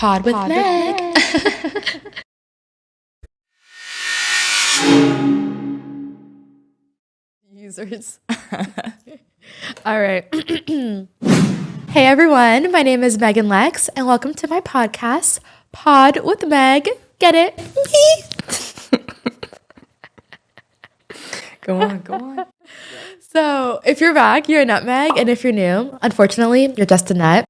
Pod with Meg. Users. All right. Hey everyone, my name is Meghane Lex, and welcome to my podcast, Pod with Meg. Get it? Go on. So, if you're back, you're a nutmeg, and if you're new, unfortunately, you're just a nut.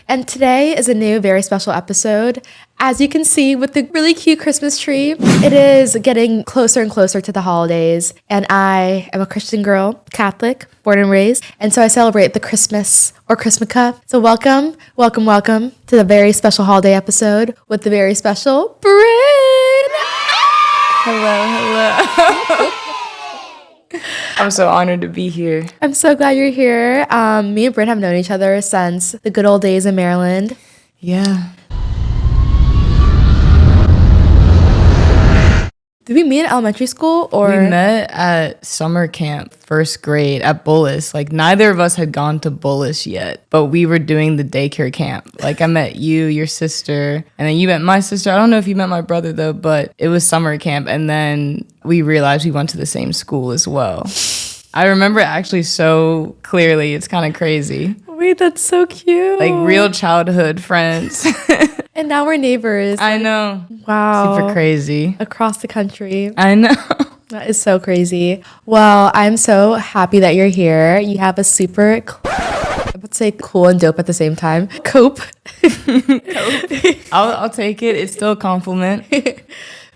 And today is a new, very special episode. As you can see with the really cute Christmas tree, it is getting closer and closer to the holidays. And I am a Christian girl, Catholic, born and raised. And so I celebrate the Christmas or Christmaka. So welcome to the very special holiday episode with the very special Brynn. Hello. I'm so honored to be here. I'm so glad you're here. Me and Brynn have known each other since the good old days in Maryland. Yeah. Did we meet at elementary school or? We met at summer camp, first grade at Bullis. Like neither of us had gone to Bullis yet, but we were doing the daycare camp. Like I met you, your sister, and then you met my sister. I don't know if you met my brother though, but it was summer camp. And then we realized we went to the same school as well. I remember it actually so clearly. It's kind of crazy. Wait, that's so cute. Like real childhood friends. And now we're neighbors. I know. Wow. Super crazy. Across the country. I know. That is so crazy. Well, I'm so happy that you're here. You have a super, I would say cool and dope at the same time. Cope. I'll take it. It's still a compliment.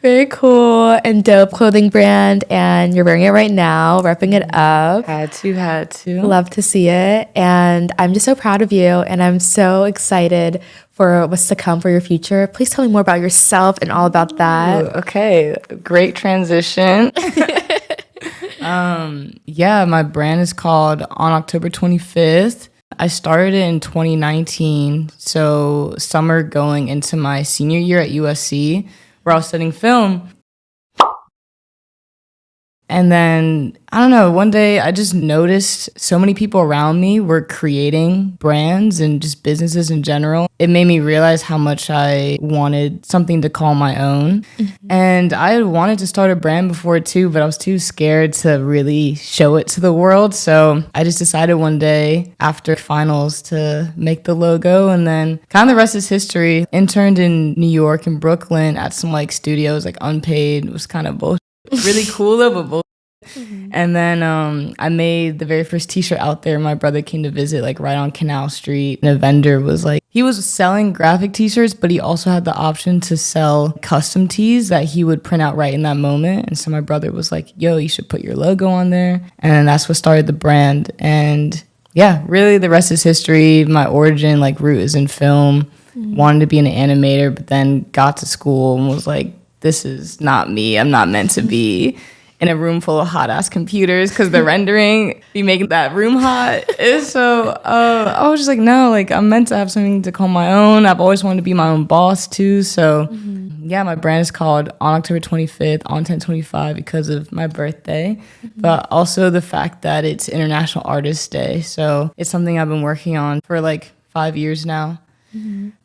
Very cool and dope clothing brand, and you're wearing it right now, repping it up. Had to. Love to see it, and I'm just so proud of you, and I'm so excited for what's to come for your future. Please tell me more about yourself and all about that. Ooh, okay, great transition. My brand is called On October 25th. I started in 2019, so summer going into my senior year at USC, where I was studying film. And then, I don't know, one day I just noticed so many people around me were creating brands and just businesses in general. It made me realize how much I wanted something to call my own. Mm-hmm. And I had wanted to start a brand before too, but I was too scared to really show it to the world. So I just decided one day after finals to make the logo, and then kind of the rest is history. Interned in New York and Brooklyn at some like studios, like unpaid. It was kind of bullshit. Really cool though, but bullshit. Mm-hmm. And then I made the very first t-shirt out there. My brother came to visit like right on Canal Street, and a vendor was like, he was selling graphic t-shirts, but he also had the option to sell custom tees that he would print out right in that moment. And so my brother was like, yo, you should put your logo on there. And that's what started the brand. And yeah, really the rest is history. My origin, like root is in film. Mm-hmm. Wanted to be an animator, but then got to school and was like, this is not me. I'm not meant to be in a room full of hot ass computers because the rendering be making that room hot. So I was just like, no, like I'm meant to have something to call my own. I've always wanted to be my own boss too. So yeah, my brand is called On October 25th, on 10/25 because of my birthday, but also the fact that it's International Artist Day. So it's something I've been working on for like 5 years now.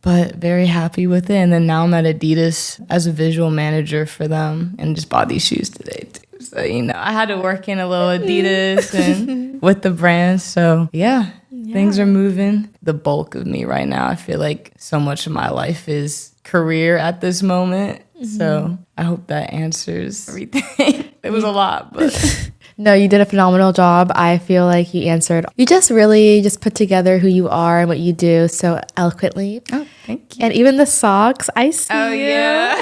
But very happy with it. And then now I'm at Adidas as a visual manager for them, and just bought these shoes today too. So, I had to work in a little Adidas and with the brand. So yeah, things are moving. The bulk of me right now, I feel like so much of my life is career at this moment. So I hope that answers everything. It was a lot, but... No, you did a phenomenal job. I feel like you answered. You just really just put together who you are and what you do so eloquently. Oh, thank you. And even the socks, I see you. Yeah.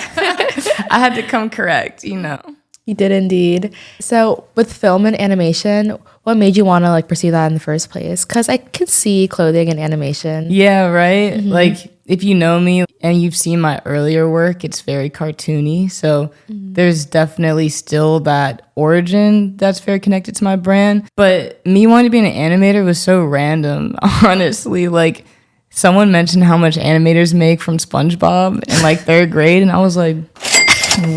I had to come correct, You did indeed. So with film and animation, what made you want to like pursue that in the first place? Because I could see clothing and animation. Yeah, right? Like if you know me and you've seen my earlier work, it's very cartoony. So there's definitely still that origin that's very connected to my brand. But me wanting to be an animator was so random, honestly. Like someone mentioned how much animators make from SpongeBob in like third grade. And I was like,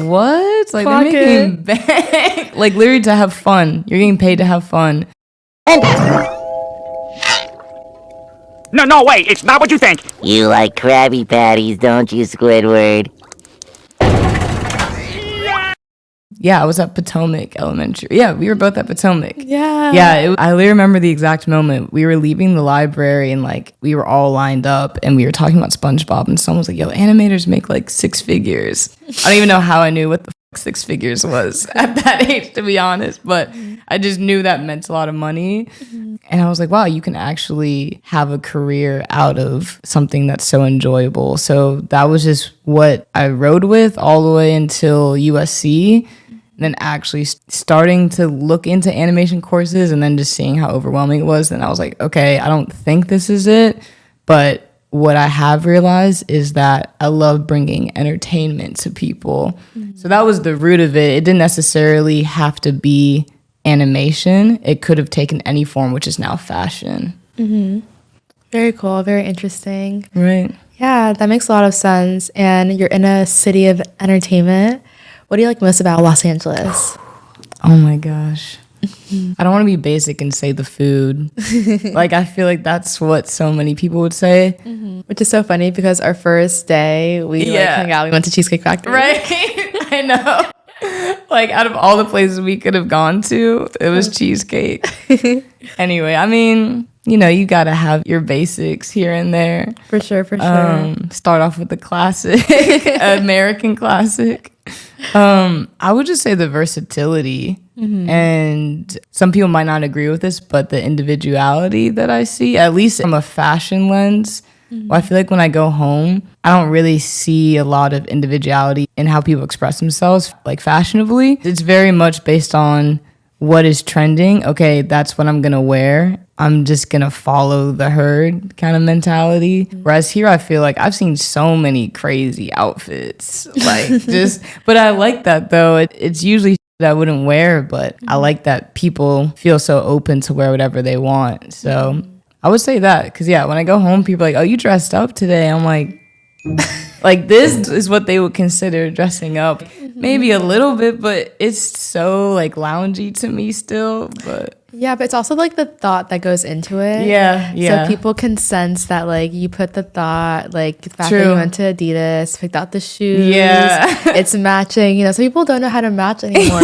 what? Like they're making bank. Like literally to have fun. You're getting paid to have fun. No, wait, it's not what you think. You like Krabby Patties, don't you, Squidward? Yeah, I was at Potomac Elementary. Yeah, we were both at Potomac. Yeah. Yeah, I literally remember the exact moment. We were leaving the library and like we were all lined up and we were talking about SpongeBob and someone was like, yo, animators make like six figures. I don't even know how I knew what the fuck six figures was at that age, to be honest, but I just knew that meant a lot of money. And I was like, wow, you can actually have a career out of something that's so enjoyable. So that was just what I rode with all the way until USC. Then actually starting to look into animation courses and then just seeing how overwhelming it was. Then I was like, okay, I don't think this is it. But what I have realized is that I love bringing entertainment to people. So that was the root of it. It didn't necessarily have to be animation. It could have taken any form, which is now fashion. Very cool. Very interesting. Right. Yeah, that makes a lot of sense. And you're in a city of entertainment. What do you like most about Los Angeles? Oh my gosh. I don't want to be basic and say the food. Like, I feel like that's what so many people would say. Which is so funny because our first day we like hung out, we went to Cheesecake Factory. Right? I know. Like, out of all the places we could have gone to, it was cheesecake. Anyway, I mean, you know, you got to have your basics here and there. For sure. Start off with the classic, American classic. I would just say the versatility. And some people might not agree with this, but the individuality that I see, at least from a fashion lens, well, I feel like when I go home, I don't really see a lot of individuality in how people express themselves, like fashionably. It's very much based on what is trending. Okay, that's what I'm going to wear. I'm just going to follow the herd kind of mentality. Whereas here, I feel like I've seen so many crazy outfits. Like but I like that though. It's usually that I wouldn't wear, but I like that people feel so open to wear whatever they want. So I would say that because, yeah, when I go home, people are like, oh, you dressed up today. I'm like, like this is what they would consider dressing up. Maybe a little bit, but it's so like loungy to me still. But Yeah, but it's also like the thought that goes into it. Yeah. So people can sense that like you put the thought, like the fact that you went to Adidas, picked out the shoes. Yeah. It's matching, you know, some people don't know how to match anymore.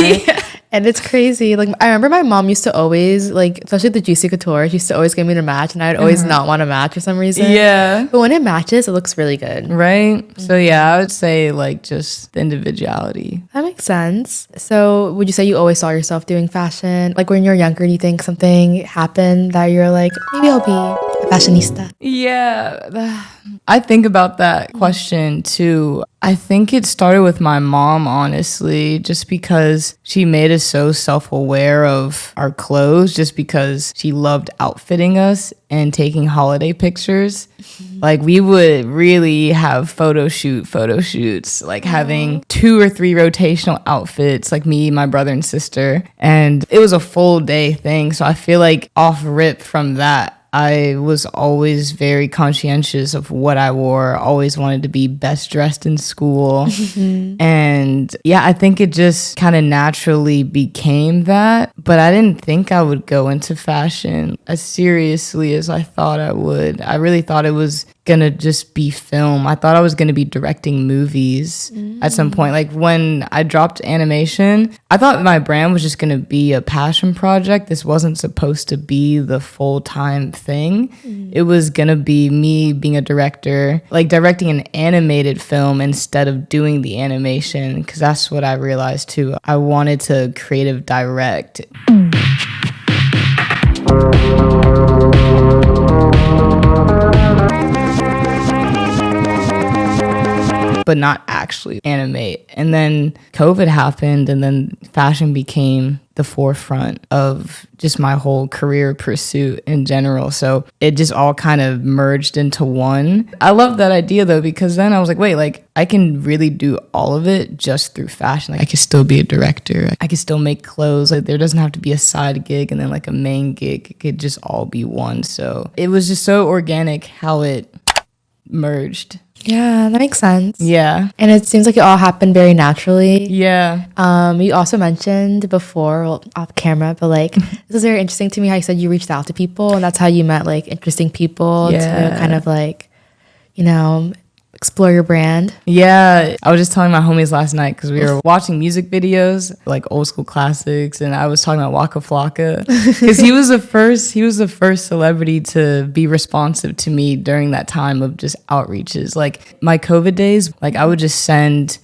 And it's crazy. Like, I remember my mom used to always, like, especially the Juicy Couture, she used to always get me to match, and I'd always not want to match for some reason. Yeah. But when it matches, it looks really good. Right? So, yeah, I would say, like, just the individuality. That makes sense. So, would you say you always saw yourself doing fashion? Like, when you're younger, do you think something happened that you're like, maybe I'll be a fashionista? Yeah. I think about that question, too. I think it started with my mom, honestly, just because she made us so self-aware of our clothes, just because she loved outfitting us and taking holiday pictures. Like, we would really have photo shoots, like having 2 or 3 rotational outfits, like me, my brother and sister. And it was a full day thing. So I feel like off rip from that, I was always very conscientious of what I wore, always wanted to be best dressed in school. And yeah, I think it just kind of naturally became that. But I didn't think I would go into fashion as seriously as I thought I would. I really thought it was going to just be film. I thought I was going to be directing movies at some point. Like when I dropped animation, I thought my brand was just going to be a passion project. This wasn't supposed to be the full-time thing. It was going to be me being a director, like directing an animated film instead of doing the animation, because that's what I realized too. I wanted to creative direct. But not actually animate. And then COVID happened, and then fashion became the forefront of just my whole career pursuit in general. So it just all kind of merged into one. I love that idea though, because then I was like, wait, like I can really do all of it just through fashion. Like I could still be a director. I could still make clothes. Like there doesn't have to be a side gig and then like a main gig. It could just all be one. So it was just so organic how it merged. Yeah, that makes sense. Yeah. And it seems like it all happened very naturally. Yeah. You also mentioned before, well, off camera, but like this is very interesting to me how you said you reached out to people and that's how you met like interesting people to kind of like, you know, explore your brand. Yeah, I was just telling my homies last night because we were watching music videos, like old school classics, and I was talking about Waka Flocka because he was the first celebrity to be responsive to me during that time of just outreaches. Like my COVID days, like I would just send,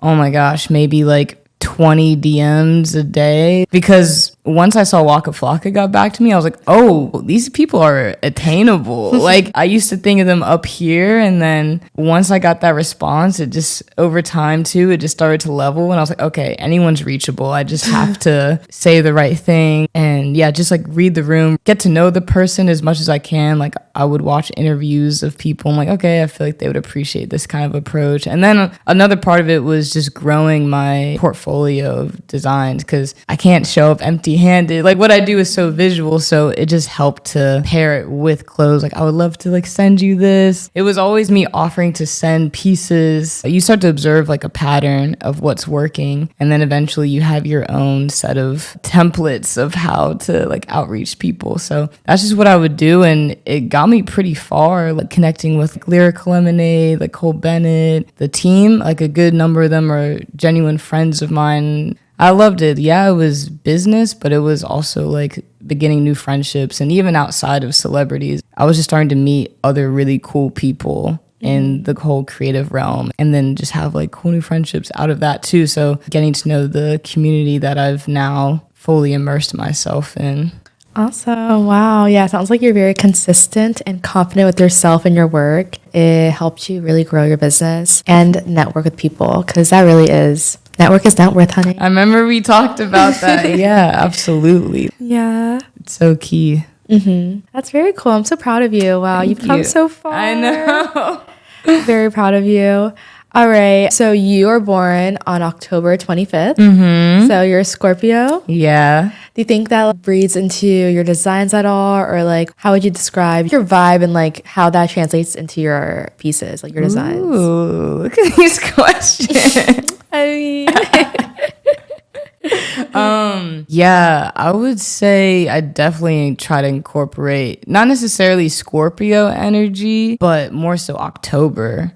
oh my gosh, maybe like 20 DMs a day because once I saw Waka Flocka got back to me, I was like, oh, these people are attainable. Like I used to think of them up here, and then once I got that response, it just over time too, it just started to level, and I was like, okay, anyone's reachable. I just have to say the right thing and yeah, just like read the room, get to know the person as much as I can. Like I would watch interviews of people. I'm like, okay, I feel like they would appreciate this kind of approach. And then another part of it was just growing my portfolio of designs because I can't show up empty-handed. Like what I do is so visual, so it just helped to pair it with clothes. Like I would love to like send you this. It was always me offering to send pieces. You start to observe like a pattern of what's working, and then eventually you have your own set of templates of how to like outreach people. So that's just what I would do, and it got me pretty far, like connecting with like, Lyrical Lemonade, like Cole Bennett, the team. Like a good number of them are genuine friends of mine. I loved it. Yeah, it was business, but it was also like beginning new friendships. And even outside of celebrities, I was just starting to meet other really cool people in the whole creative realm, and then just have like cool new friendships out of that too. So getting to know the community that I've now fully immersed myself in. Awesome. Wow. Yeah, it sounds like you're very consistent and confident with yourself and your work. It helped you really grow your business and network with people, because that really is, network is net worth, honey. I remember we talked about that. Yeah, absolutely. Yeah. It's so key. That's very cool. I'm so proud of you. Wow, you've come so far. I know. Very proud of you. All right. So you were born on October 25th. So you're a Scorpio. Yeah. Do you think that breeds into your designs at all? Or like, how would you describe your vibe and like how that translates into your pieces, like your designs? Ooh, look at these questions. I mean, Yeah, I would say I definitely try to incorporate not necessarily Scorpio energy, but more so October.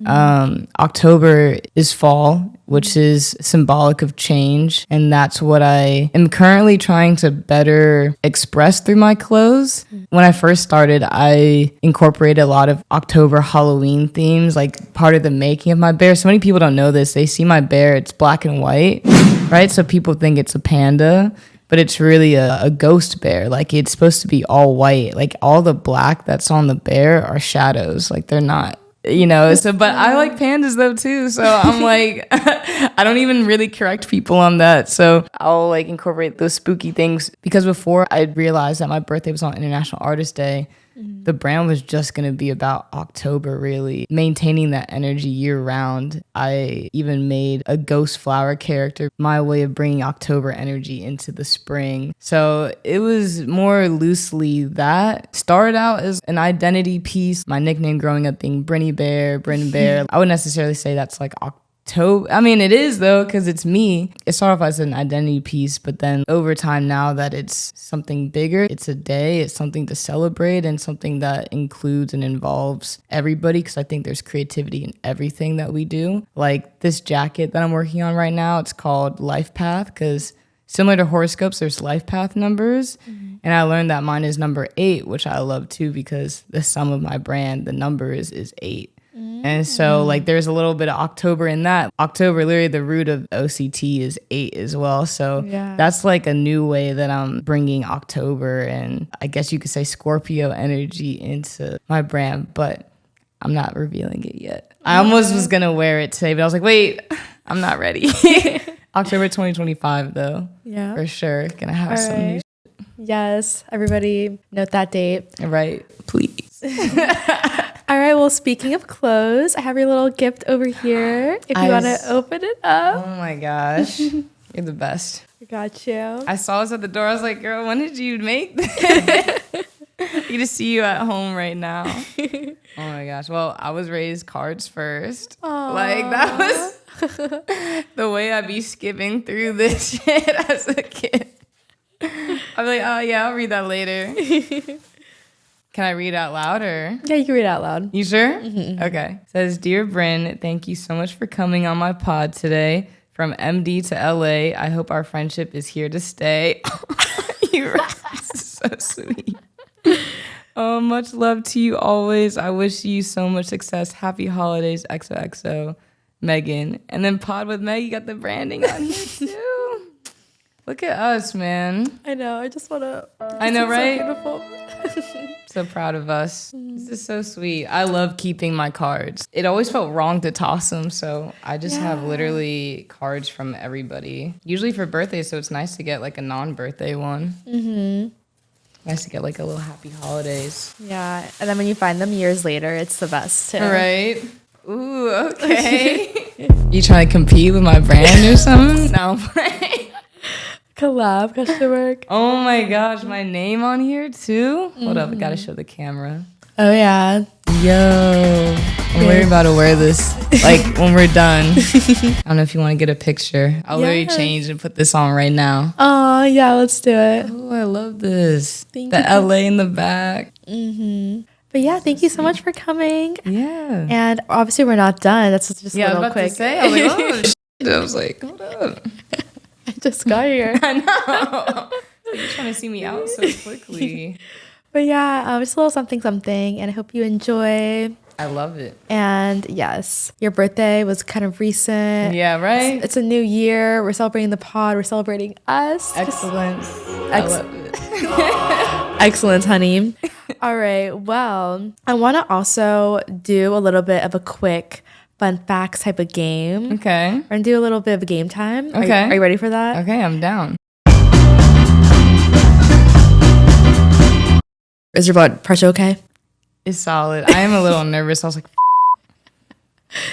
October is fall, which is symbolic of change, and that's what I am currently trying to better express through my clothes. When I first started, I incorporated a lot of October Halloween themes, like part of the making of my bear. So many people don't know this. They see my bear, it's black and white, right? So people think it's a panda, but it's really a ghost bear. Like it's supposed to be all white. Like all the black that's on the bear are shadows. Like they're not, you know. So, but I like pandas though too. So I'm like, I don't even really correct people on that. So I'll like incorporate those spooky things, because before I realized that my birthday was on International Artist Day, the brand was just going to be about October, really maintaining that energy year round. I even made a ghost flower character, my way of bringing October energy into the spring. So it was more loosely that. Started out as an identity piece. My nickname growing up being Brynny Bear, Brynn Bear. I wouldn't necessarily say that's like I mean, it is though, because it's me. It started off as an identity piece, but then over time, now that it's something bigger, it's a day, it's something to celebrate, and something that includes and involves everybody, because I think there's creativity in everything that we do. Like this jacket that I'm working on right now, it's called Life Path, because similar to horoscopes, there's life path numbers. And I learned that mine is number 8, which I love too, because the sum of my brand, the number is 8. And so like there's a little bit of October in that. October, literally the root of OCT is 8 as well. So that's like a new way that I'm bringing October and I guess you could say Scorpio energy into my brand, but I'm not revealing it yet. I almost was going to wear it today, but I was like, wait, I'm not ready. October 2025 though. Yeah. For sure. Gonna have some new Yes, everybody note that date. Right, please. All right, well, speaking of clothes, I have your little gift over here. If you want to open it up. Oh my gosh, you're the best. I got you. I saw this at the door. I was like, girl, when did you make this? I get to see you at home right now. Oh my gosh. Well, I was raised cards first. Like that was the way I'd be skipping through this shit as a kid. I'd be like, oh yeah, I'll read that later. Can I read out loud or? Yeah, you can read out loud. You sure? Mm-hmm. Okay. It says, Dear Brynn, thank you so much for coming on my pod today. From MD to LA, I hope our friendship is here to stay. You're so sweet. Much love to you always. I wish you so much success. Happy holidays, XOXO, Meghane. And then Pod with Meg, you got the branding on here too. Look at us, man. I know. I just want to. I know, right? So beautiful. So proud of us. This is so sweet. I love keeping my cards. It always felt wrong to toss them, so I just have literally cards from everybody. Usually for birthdays, so it's nice to get like a non-birthday one. Mm-hmm. Nice to get like a little happy holidays. Yeah, and then when you find them years later, it's the best too. Right? Ooh, okay. You trying to compete with my brand or something? No, I'm playing. Collab, question mark. Oh my gosh, my name on here too? Hold up, I gotta show the camera. Oh yeah. Yo, I'm really about to wear this like when we're done. I don't know if you want to get a picture. I'll literally change and put this on right now. Oh yeah, let's do it. Oh, I love this. Thank the you. LA in the back. Mm-hmm. But yeah, thank you so much for coming. Yeah. And obviously we're not done. That's just a I was little about quick. to say, I was like, oh shit. I was like, hold up. I just got here. I know. You're trying to see me out so quickly. But yeah, just a little something, and I hope you enjoy. I love it. And yes, your birthday was kind of recent. Yeah, right? It's a new year. We're celebrating the pod. We're celebrating us. Excellence. I love it. Excellence, honey. All right. Well, I want to also do a little bit of a quick fun facts type of game. Okay. We're going to do a little bit of a game time. Okay. Are you ready for that? Okay, I'm down. Is your blood pressure okay? It's solid. I am a little nervous. I was like,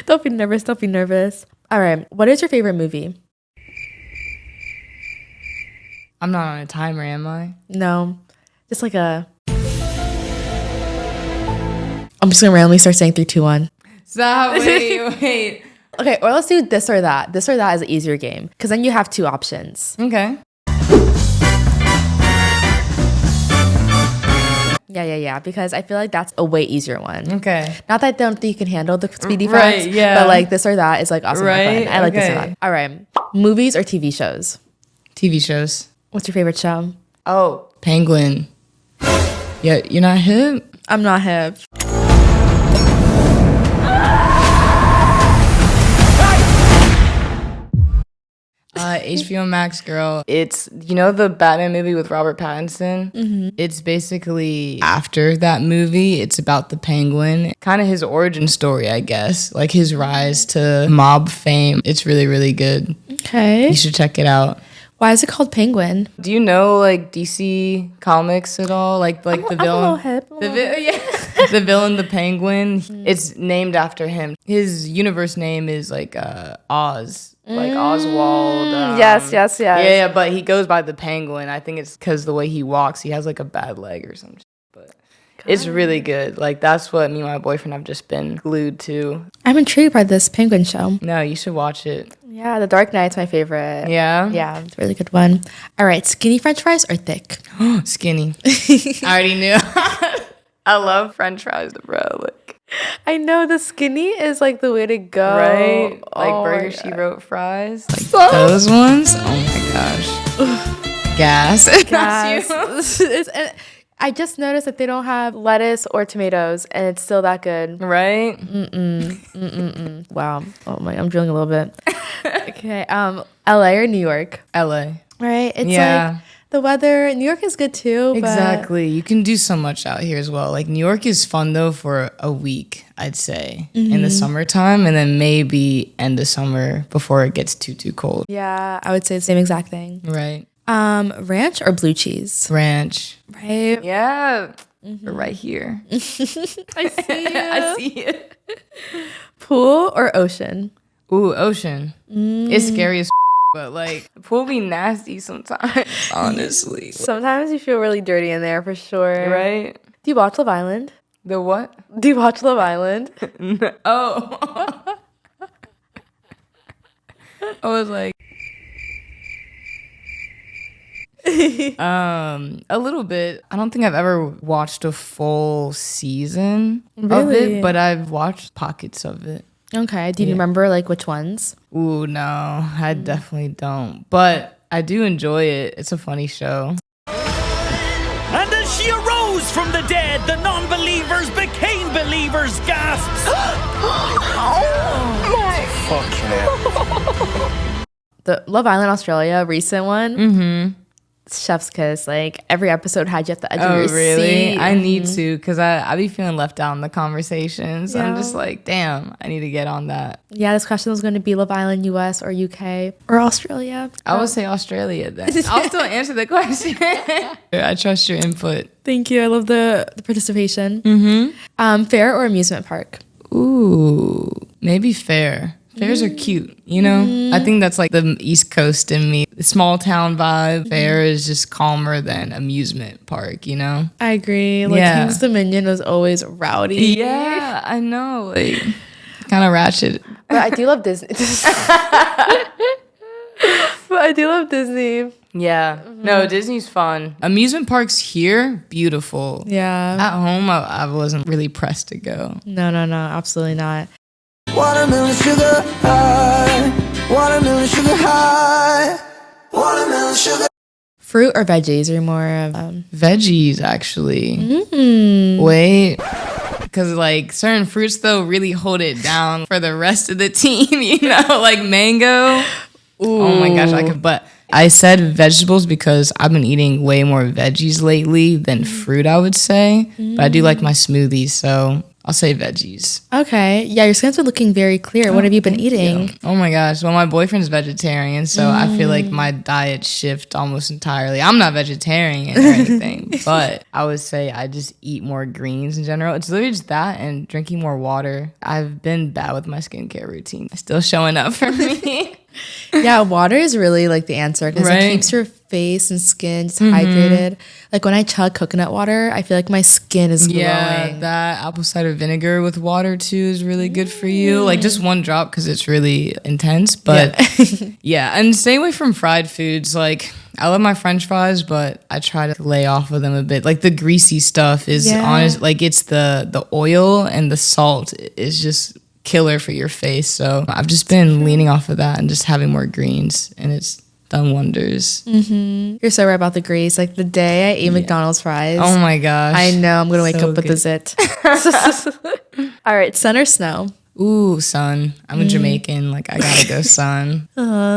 Don't be nervous. Don't be nervous. All right. What is your favorite movie? I'm not on a timer, am I? No. Just like a... I'm just going to randomly start saying 3, 2, 1. Stop. Wait. Okay, or let's do this or that. This or that is an easier game because then you have 2 options. Okay. Yeah. Because I feel like that's a way easier one. Okay. Not that I don't think you can handle the speedy Right, facts, yeah. but like this or that is like awesome and fun. I like this or okay. that. All right. Movies or TV shows? TV shows. What's your favorite show? Oh, Penguin. Yeah, you're not hip? I'm not hip. HBO Max, girl. It's, you know, the Batman movie with Robert Pattinson? Mm-hmm. It's basically after that movie. It's about the Penguin. Kind of his origin story, I guess. Like his rise to mob fame. It's really, really good. Okay. You should check it out. Why is it called Penguin? Do you know like DC comics at all? Like the villain? I'm a little hip. The villain, the Penguin. It's named after him. His universe name is like Oz. Like Oswald. Yes. Yeah, but he goes by the Penguin. I think it's because the way he walks, he has like a bad leg or something. But it's really good. Like that's what me and my boyfriend have just been glued to. I'm intrigued by this Penguin show. No, you should watch it. Yeah, The Dark Knight's my favorite. Yeah? Yeah, it's a really good one. All right, skinny French fries or thick? Skinny. I already knew. I love French fries, bro. Like, I know the skinny is like the way to go. right? Like Oh Burger my She God. Wrote fries. Like those ones? Oh my gosh. Gas. Yes. And I just noticed that they don't have lettuce or tomatoes, and it's still that good. Right? Wow. Oh my, I'm drilling a little bit. Okay. LA or New York? LA. Right? It's Yeah. like the weather. New York is good too. Exactly. You can do so much out here as well. Like New York is fun though for a week, I'd say, in the summertime, and then maybe end of summer before it gets too cold. But yeah, I would say the same exact thing. Right. Ranch or blue cheese? Ranch. Right? Yeah. Right here. I see you. I see it. Pool or ocean? Ooh, ocean. It's scary as but like the pool be nasty sometimes, honestly. Sometimes you feel really dirty in there for sure. Right? Do you watch Love Island? The what? Do you watch Love Island? Oh. I was like, a little bit. I don't think I've ever watched a full season of Really? it, but I've watched pockets of it. Okay. Do you remember like which ones? Ooh, no, I definitely don't. But I do enjoy it. It's a funny show. And as she arose from the dead, the non-believers became believers, gasps. The Love Island Australia recent one. Mm-hmm. Chef's kiss. Like every episode had you at the edge of your seat. I need to, because I be feeling left out in the conversations. Yeah. I'm just like, damn, I need to get on that. Yeah, this question was going to be Love Island, US or UK or Australia. I would say Australia then. I'll still answer the question. I trust your input. Thank you. I love the participation. Mm-hmm. Fair or amusement park? Ooh, maybe fair. Fairs are cute, you know? I think that's like the East Coast in me. The small town vibe. Fair is just calmer than amusement park, you know? I agree. Like Yeah. King's Dominion was always rowdy. Yeah, I know. Like, kind of ratchet. But I do love Disney. But I do love Disney. Yeah. No, Disney's fun. Amusement parks here, beautiful. Yeah. At home, I wasn't really pressed to go. No, absolutely not. Watermelon sugar high, watermelon sugar high, watermelon sugar. Fruit or veggies? Are you more of Veggies, actually. Wait. Because, like, certain fruits, though, really hold it down for the rest of the team, you know? Like mango. Ooh. Oh, my gosh. But I said vegetables because I've been eating way more veggies lately than fruit, I would say. But I do like my smoothies, so I'll say veggies. Okay. Yeah, your skin's been looking very clear. What have you been eating? Yeah. Oh my gosh. Well, my boyfriend's vegetarian, so I feel like my diet shift almost entirely. I'm not vegetarian or anything, but I would say I just eat more greens in general. It's literally just that and drinking more water. I've been bad with my skincare routine. It's still showing up for me. Yeah, water is really like the answer because Right. it keeps your face and skin just hydrated. Like when I chug coconut water, I feel like my skin is glowing. Yeah, that apple cider vinegar with water too is really good for you. Like just one drop because it's really intense. But yeah, and stay away from fried foods. Like I love my French fries, but I try to lay off of them a bit. Like the greasy stuff is honest. Like it's the oil and the salt is just killer for your face. So I've just been leaning off of that and just having more greens, and it's done wonders. You're so right about the grease. Like the day I ate McDonald's fries. Oh my gosh. I know I'm going to wake So up with good. a zit. All right, sun or snow? Ooh, sun. I'm a Jamaican. Like, I gotta go sun.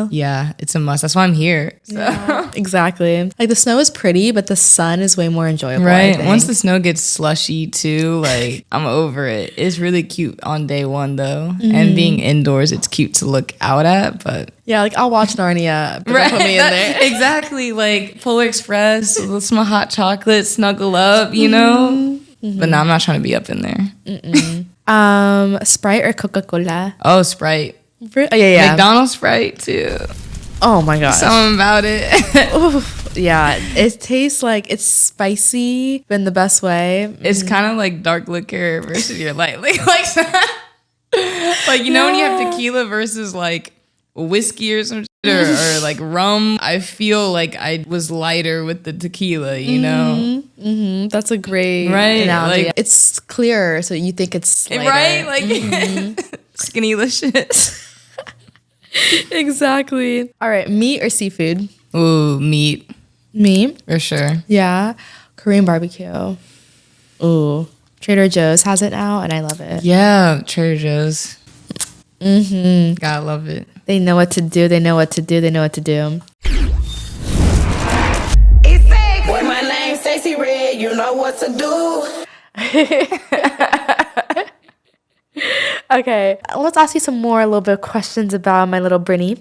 Yeah, it's a must. That's why I'm here. So. Exactly. Like the snow is pretty, but the sun is way more enjoyable. I Right? think. Once the snow gets slushy, too, like, I'm over it. It's really cute on day one, though. And being indoors, it's cute to look out at, but... Yeah, like I'll watch Narnia, but don't put me in there. Exactly. Like, Polar Express, some hot chocolate, snuggle up, you know? But no, I'm not trying to be up in there. Sprite or Coca-Cola? Oh, Sprite. Oh, yeah. McDonald's Sprite, too. Oh my gosh. Something about it. Yeah, it tastes like it's spicy, but in the best way. It's kind of like dark liquor versus your light. Like you know when you have tequila versus like whiskey or some shit or like rum. I feel like I was lighter with the tequila, you know? That's a great Right, analogy. like- It's clearer, so you think it's lighter. Right? Like skinny shit. Exactly. All right, meat or seafood? Ooh, meat Meat. for sure. Yeah. Korean barbecue. Ooh. Trader Joe's has it now, and I love it. Yeah, Trader Joe's. Gotta love it. They know what to do. They know what to do. They know what to do. When my name's Stacey Red, you know what to do. Okay, let's ask you some more a little bit of questions about my little Brynny.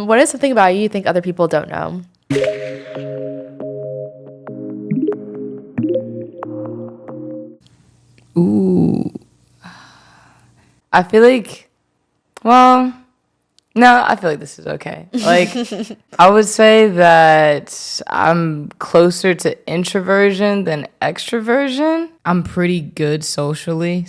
What is something about you think other people don't know? Ooh. I feel like, well, no, I feel like this is okay. Like, I would say that I'm closer to introversion than extroversion. I'm pretty good socially.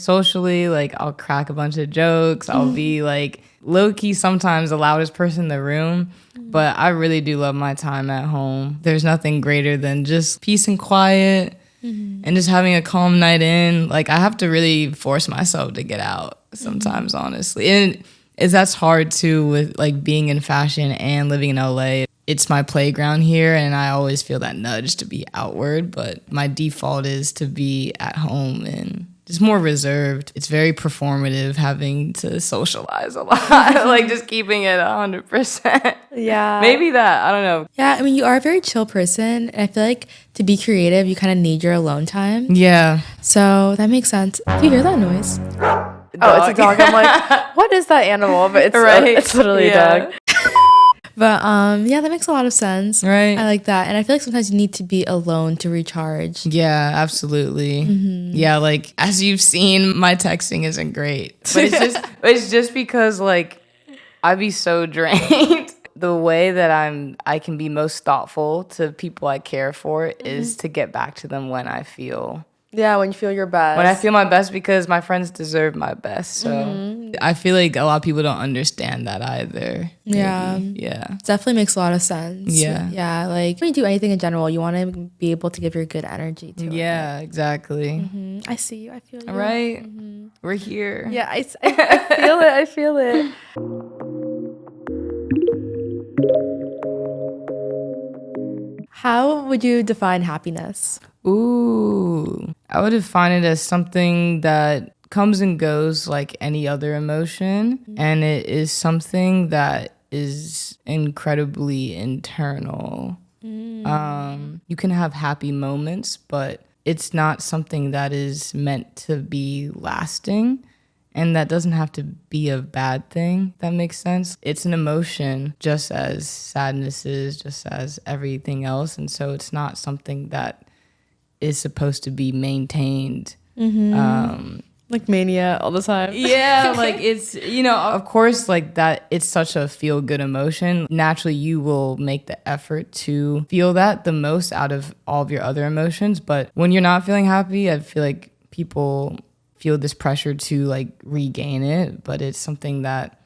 Like I'll crack a bunch of jokes. I'll be like low-key sometimes the loudest person in the room. But I really do love my time at home. There's nothing greater than just peace and quiet and just having a calm night in. Like I have to really force myself to get out sometimes, honestly. And that's hard too with like being in fashion and living in LA. It's my playground here and I always feel that nudge to be outward, but my default is to be at home and just more reserved. It's very performative having to socialize a lot, like just keeping it 100%. Yeah. Maybe that, I don't know. Yeah, I mean, you are a very chill person. And I feel like to be creative, you kind of need your alone time. Yeah. So that makes sense. Do you hear that noise? Oh, it's a dog. I'm like, what is that animal? But it's Right. It's literally a dog. But yeah, that makes a lot of sense. Right. I like that. And I feel like sometimes you need to be alone to recharge. Yeah, absolutely. Yeah, like as you've seen, my texting isn't great. But it's just because like I be so drained. The way that I can be most thoughtful to people I care for is to get back to them when I feel Yeah, when you feel your best. when I feel my best, because my friends deserve my best. So I feel like a lot of people don't understand that either. maybe. Yeah. Yeah. Definitely makes a lot of sense. Yeah. Yeah. Like when you do anything in general, you want to be able to give your good energy to it. Yeah, exactly. I see you. I feel you. Right? We're here. Yeah, I feel it. I feel it. How would you define happiness? Ooh, I would define it as something that comes and goes like any other emotion, and it is something that is incredibly internal. You can have happy moments, but it's not something that is meant to be lasting, and that doesn't have to be a bad thing. That makes sense. It's an emotion, just as sadness is, just as everything else, and so it's not something that is supposed to be maintained. Like mania all the time. Yeah, like it's, of course, like that, it's such a feel good emotion. Naturally, you will make the effort to feel that the most out of all of your other emotions. But when you're not feeling happy, I feel like people feel this pressure to like regain it. But it's something that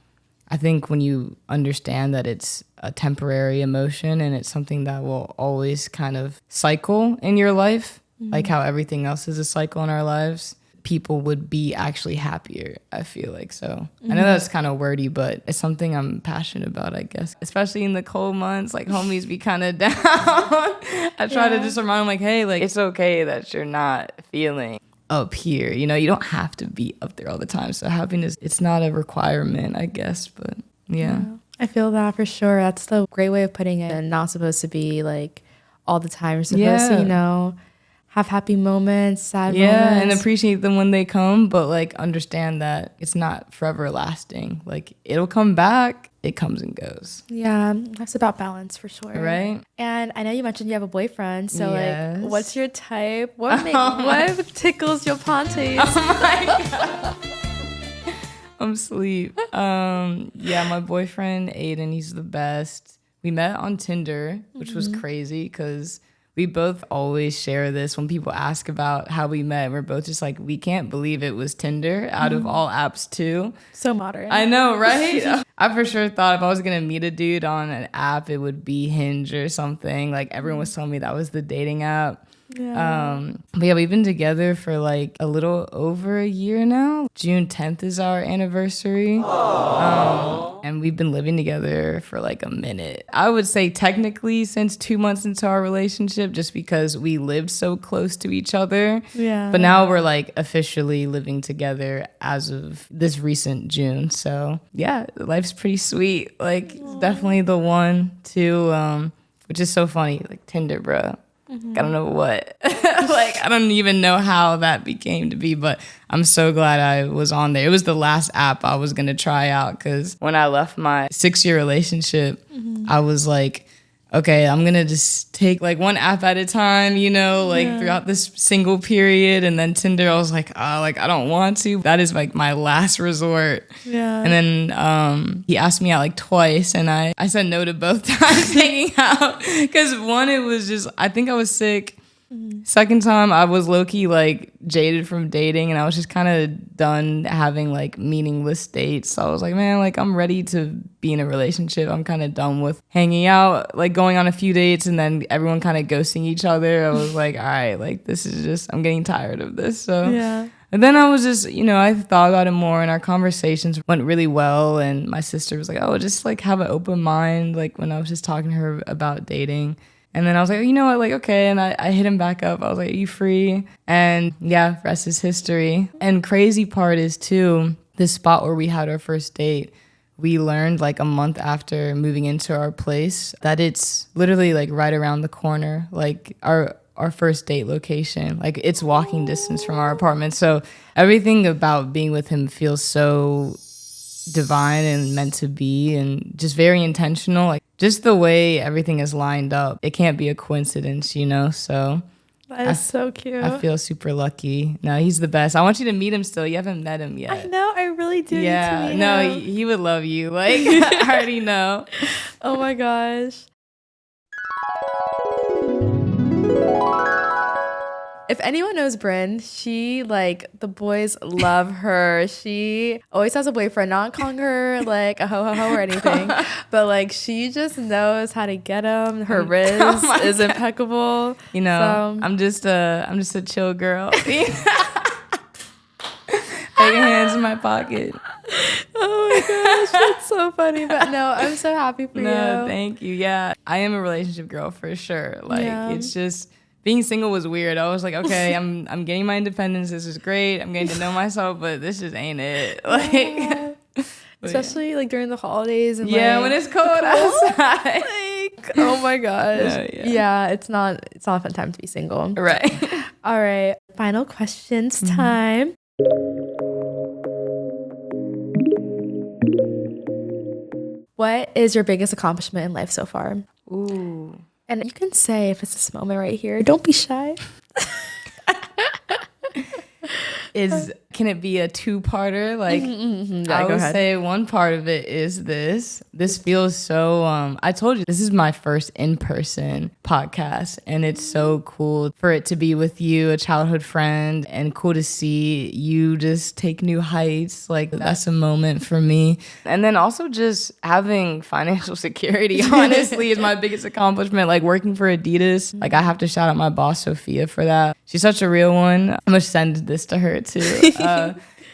I think when you understand that it's a temporary emotion and it's something that will always kind of cycle in your life, like how everything else is a cycle in our lives, people would be actually happier, I feel like. So I know that's kind of wordy, but it's something I'm passionate about, I guess. Especially in the cold months, like homies be kind of down. I try to just remind them like, hey, like it's okay that you're not feeling up here. You don't have to be up there all the time. So happiness, it's not a requirement, I guess, but yeah. I feel that for sure. That's the great way of putting it. And not supposed to be like all the time. You're supposed to, have happy moments, sad moments. Yeah, and appreciate them when they come, but like understand that it's not forever lasting. Like it'll come back, it comes and goes. Yeah, that's about balance for sure. Right? And I know you mentioned you have a boyfriend, so Yes. like, what's your type? What tickles your panties? I'm asleep. Yeah, my boyfriend Aiden, he's the best. We met on Tinder, which was crazy because we both always share this when people ask about how we met. We're both just like, we can't believe it was Tinder out of all apps too. So modern. I know, right? I for sure thought if I was going to meet a dude on an app, it would be Hinge or something. Like everyone was telling me that was the dating app. Yeah. But yeah, we've been together for like a little over a year now. June 10th is our anniversary. And we've been living together for like a minute. I would say technically since 2 months into our relationship, just because we lived so close to each other. Yeah. But now we're like officially living together as of this recent June. So yeah, life's pretty sweet. Like it's definitely the one to, which is so funny, like Tinder, bro. I don't know what. Like, I don't even know how that became to be, but I'm so glad I was on there. It was the last app I was going to try out because when I left my 6-year relationship, I was like, okay, I'm going to just take like one app at a time, throughout this single period. And then Tinder, I was like, oh, like, I don't want to. That is like my last resort. Yeah. And then he asked me out like twice, and I said no to both times hanging out because one, it was just, I think I was sick, Second time, I was low-key like jaded from dating, and I was just kind of done having like meaningless dates. So I was like, man, like I'm ready to be in a relationship. I'm kind of done with hanging out, like going on a few dates and then everyone kind of ghosting each other. I was like, all right, like this is just, I'm getting tired of this. So Yeah. and then I was just, I thought about it more, and our conversations went really well. And my sister was like, oh, just like have an open mind, like when I was just talking to her about dating. And then I was like, you know what, like, okay. And I hit him back up. I was like, are you free? And yeah, rest is history. And crazy part is too, this spot where we had our first date, we learned like a month after moving into our place that it's literally like right around the corner, like our first date location. Like it's walking distance from our apartment. So everything about being with him feels so divine and meant to be, and just very intentional. Like just the way everything is lined up, it can't be a coincidence, so That is so cute. I feel super lucky. No, he's the best. I want you to meet him still. You haven't met him yet. I know, I really do Yeah, need to meet no, him. he would love you. Like I already know. Oh my gosh. If anyone knows Brynn, she, like, the boys love her. She always has a boyfriend, not calling her, like, a ho-ho-ho or anything. But, like, she just knows how to get him. Her riz is impeccable. I'm just a chill girl. Taking hands in my pocket. Oh my gosh, that's so funny. But no, I'm so happy for you. No, thank you. Yeah, I am a relationship girl for sure. Like, it's just... being single was weird. I was like, okay, I'm getting my independence. This is great. I'm getting to know myself, but this just ain't it. Like, especially like during the holidays and when it's cold outside. Like, oh my gosh. Yeah, it's not a fun time to be single. Right. All right. Final questions time. What is your biggest accomplishment in life so far? Ooh. And you can say if it's this moment right here. Don't be shy. Can it be a two-parter? Like, Yeah, I go would ahead. say one part of it is this. This feels so, I told you, this is my first in-person podcast, and it's so cool for it to be with you, a childhood friend, and cool to see you just take new heights. Like, that's a moment for me. And then also just having financial security, honestly, is my biggest accomplishment. Like, working for Adidas, like, I have to shout out my boss, Sophia, for that. She's such a real one. I'm gonna send this to her, too.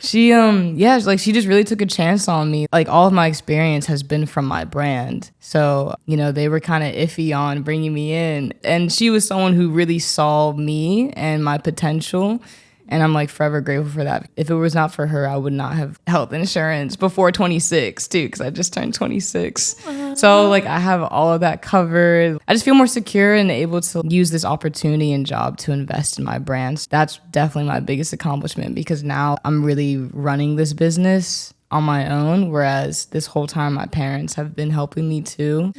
She just really took a chance on me. Like, all of my experience has been from my brand. So, they were kind of iffy on bringing me in. And she was someone who really saw me and my potential. And I'm like forever grateful for that. If it was not for her, I would not have health insurance before 26 too, because I just turned 26. So like I have all of that covered. I just feel more secure and able to use this opportunity and job to invest in my brands. That's definitely my biggest accomplishment, because now I'm really running this business on my own, whereas this whole time my parents have been helping me too.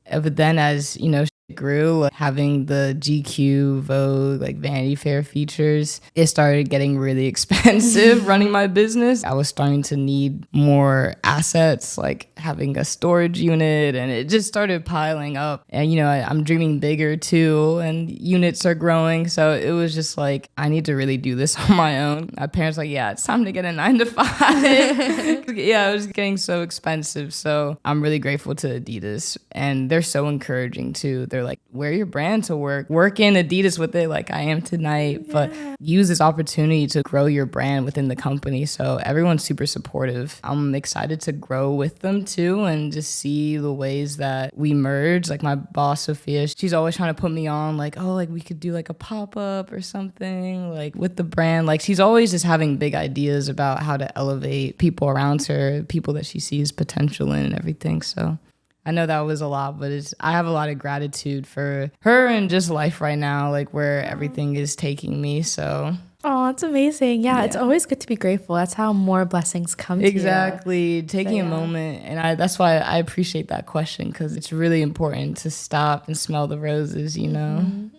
But then as it grew, like, having the GQ, Vogue, like Vanity Fair features, it started getting really expensive running my business. I was starting to need more assets, like having a storage unit, and it just started piling up. And I'm dreaming bigger too, and units are growing. So it was just like, I need to really do this on my own. My parents were like, yeah, it's time to get a 9-to-5. Yeah, it was getting so expensive. So I'm really grateful to Adidas, and they're so encouraging too. They're like, wear your brand to work in Adidas with it, like I am tonight, but use this opportunity to grow your brand within the company. So everyone's super supportive. I'm excited to grow with them too, and just see the ways that we merge. Like my boss, Sophia, she's always trying to put me on, like, oh, like we could do like a pop-up or something, like with the brand. Like she's always just having big ideas about how to elevate people around her, people that she sees potential in and everything. So I know that was a lot, but I have a lot of gratitude for her and just life right now, like where everything is taking me. So oh, that's amazing. Yeah, it's always good to be grateful. That's how more blessings come to you. Exactly. Taking a moment. And that's why I appreciate that question, because it's really important to stop and smell the roses,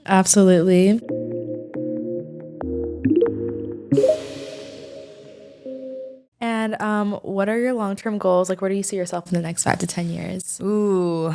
Absolutely. And what are your long-term goals? Like, where do you see yourself in the next 5 to 10 years? Ooh,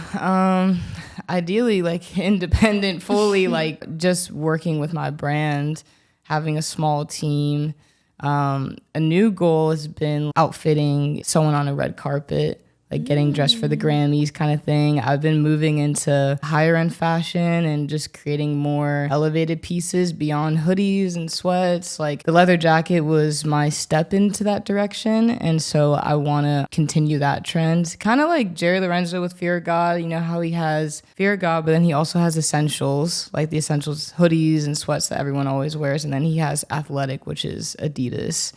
ideally like independent, fully like just working with my brand, having a small team. A new goal has been outfitting someone on a red carpet, like getting dressed for the Grammys kind of thing. I've been moving into higher end fashion and just creating more elevated pieces beyond hoodies and sweats. Like the leather jacket was my step into that direction. And so I want to continue that trend. Kind of like Jerry Lorenzo with Fear of God. You know how he has Fear of God, but then he also has essentials, like the essentials hoodies and sweats that everyone always wears. And then he has athletic, which is Adidas.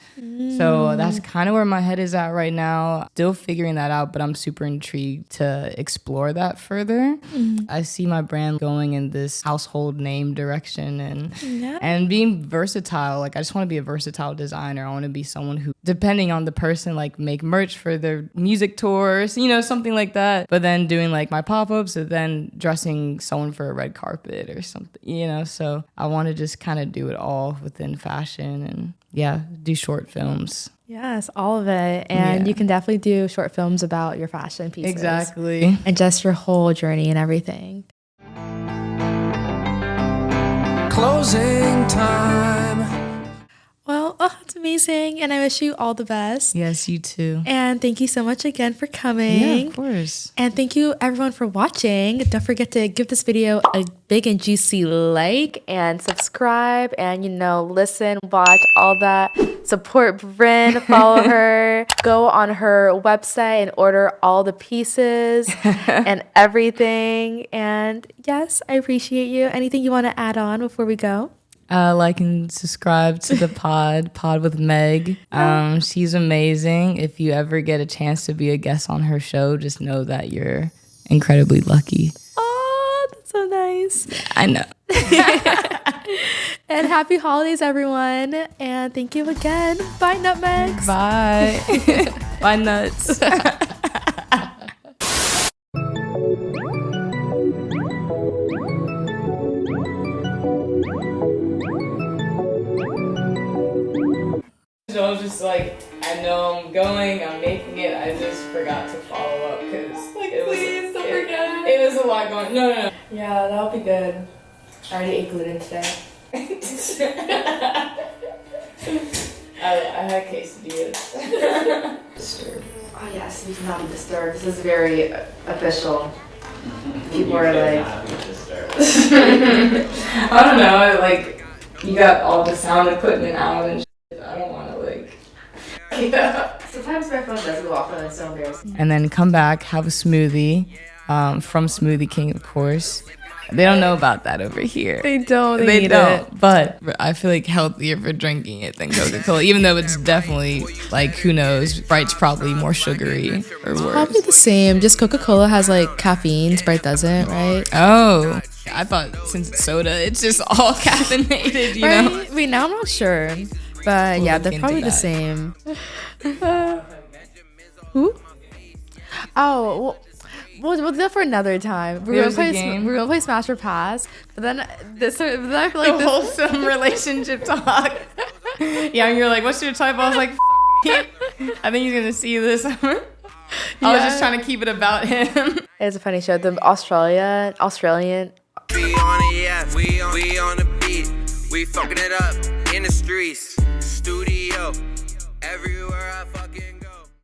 So that's kind of where my head is at right now. Still figuring that out, but I'm super intrigued to explore that further. I see my brand going in this household name direction and being versatile. Like I just want to be a versatile designer. I want to be someone who, depending on the person, like make merch for their music tours, you know, something like that. But then doing like my pop-ups and then dressing someone for a red carpet or something, you know. So I want to just kind of do it all within fashion and do short films. Yes, all of it. And you can definitely do short films about your fashion pieces. Exactly. And just your whole journey and everything. Closing time. Well, it's amazing. And I wish you all the best. Yes, you too. And thank you so much again for coming. Yeah, of course. And thank you everyone for watching. Don't forget to give this video a big and juicy like and subscribe and, listen, watch, all that. Support Brynn, follow her, go on her website and order all the pieces and everything. And yes, I appreciate you. Anything you want to add on before we go? Like and subscribe to the Pod with Meg. She's amazing. If you ever get a chance to be a guest on her show, just know that you're incredibly lucky. Oh, that's so nice. I know. And happy holidays, everyone. And thank you again. Bye, Nutmegs. Bye. Bye, nuts. So I was just like, I know I'm going, I'm making it. I just forgot to follow up because Please don't forget. It was a lot going. No. Yeah, that'll be good. I already ate gluten today. I had quesadillas. Oh yes, you cannot be disturbed. This is very official. People are like, I don't know, like, you got all the sound equipment out and shit. I don't want to, like, sometimes my phone does go off and it's so embarrassing. And then come back, have a smoothie from Smoothie King, of course. They don't know about that over here. They don't. They need don't. it. But I feel like healthier for drinking it than Coca-Cola, even though it's definitely, like, who knows, Sprite's probably more sugary or worse. Probably the same. Just Coca-Cola has like caffeine. Sprite doesn't, right? Oh, I thought since it's soda, it's just all caffeinated, you know? Right? Wait, now I'm not sure. But yeah, look they're into probably the that. same. Who? Oh, we'll do that for another time. We're There's a game. gonna play Smash or Pass. But then I feel like this. Wholesome relationship talk. Yeah, and you're like, what's your type? I was like, I think he's gonna see this. I was just trying to keep it about him. It's a funny show. The Australian. We on it, yeah. We on the beat. We fucking it up in the streets. Studio.